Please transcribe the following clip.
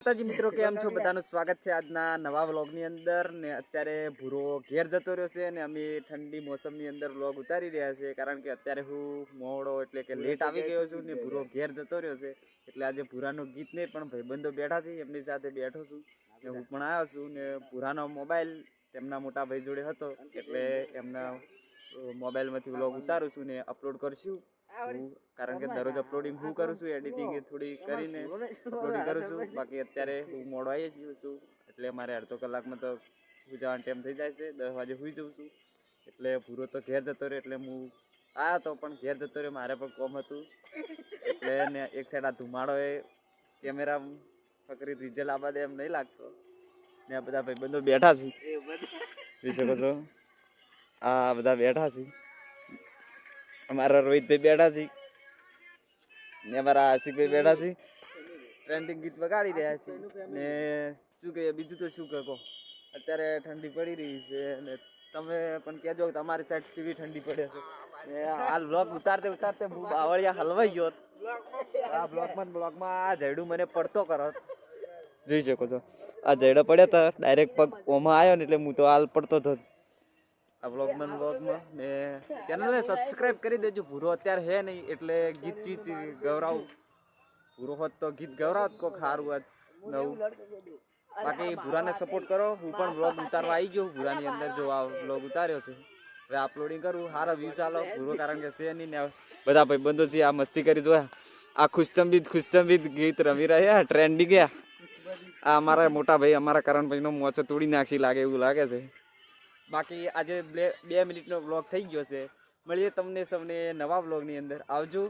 માતાજી મિત્રો, કેમ છો? બધાનું સ્વાગત છે આજના નવા વ્લોગની અંદર ને અત્યારે ભૂરો ઘેર જતો રહ્યો છે ને અમે ઠંડી મોસમની અંદર વ્લોગ ઉતારી રહ્યા છે કારણ કે અત્યારે હું મોડો એટલે કે લેટ આવી ગયો છું ને ભૂરો ઘેર જતો રહ્યો છે એટલે આજે ભૂરાનું ગીત નહીં પણ ભાઈબંધો બેઠા છે એમની સાથે બેઠો છું ને હું પણ આવ્યો છું ને ભૂરાનો મોબાઈલ તેમના મોટા ભાઈ જોડે હતો એટલે એમના મોબાઈલમાંથી વ્લોગ ઉતારું છું ને અપલોડ કરશું કારણ કે દરરોજ અપલોડિંગ હું કરું છું, એડિટિંગ થોડી કરીને અપલોડિંગ કરું છું. બાકી અત્યારે હું મોડો આવી ગયો છું એટલે મારે અડધો કલાકમાં તો સુઈ જવાનો ટાઈમ થઈ જાય છે. 10 વાગે સુઈ જઉં છું એટલે ભૂરો તો ઘેર જતો રહ્યો એટલે હું આવ્યો તો પણ ઘેર જતો રહ્યો, મારે પણ કોમ હતું એટલે ને એક સાઈડ આ ધુમાડો એ કેમેરા પકડી રિઝલ્ટ આવા દે એમ નહીં લાગતો ને આ બધા ભાઈબંધો બેઠા છે જોઈ શકો છો. આ બધા બેઠા છે, અમારા રોહિતભાઈ બેઠા છે ને અમારા આશિકભાઈ બેઠા છે, ટ્રેન્ડિંગ ગીત વગાડી રહ્યા છે ને શું કહીએ બીજું તો શું કહો. અત્યારે ઠંડી પડી રહી છે ને તમે પણ કહેજો કે તમારી સાઈડ કેવી ઠંડી પડે છે ને હાલ બ્લોગ ઉતારતે હું બાવળિયા હલવાઈ ગયો આ બ્લોગમાં આ જયડું મને પડતો કરો જોઈ શકો છો. આ જયડો પડ્યો તો ડાયરેક્ટ પગ ઓમાં આવ્યો ને એટલે હું તો હાલ પડતો હતો આ બ્લોગમાં ને ચેનલને સબસ્ક્રાઈબ કરી દેજો. ભૂરો અત્યારે હે નહીં એટલે ગીત ગવરાવ ભૂરો હોત તો ગીત ગવરાવત કોક સારું હોત નવું. બાકી ભૂરાને સપોર્ટ કરો. હું પણ બ્લોગ ઉતારવા આવી ગયો ભૂરાની અંદર, જો આ બ્લોગ ઉતાર્યો છે હવે અપલોડિંગ કરું. સારા વ્યૂ ચાલો ભૂરો કારણ કે છે નહીં ને બધા ભાઈબંધો છે આ મસ્તી કરી જોયા. આ ખુશતંબીદ ગીત રમી રહ્યા ટ્રેન્ડિંગ ગયા. આ અમારા મોટા ભાઈ અમારા કરણભાઈનો મોચો તોડી નાખી લાગે એવું લાગે છે. બાકી આજે 2 મિનિટનો વ્લોગ થઈ ગયો છે. મળીએ તમને સૌને નવા વ્લોગની અંદર. આવજો.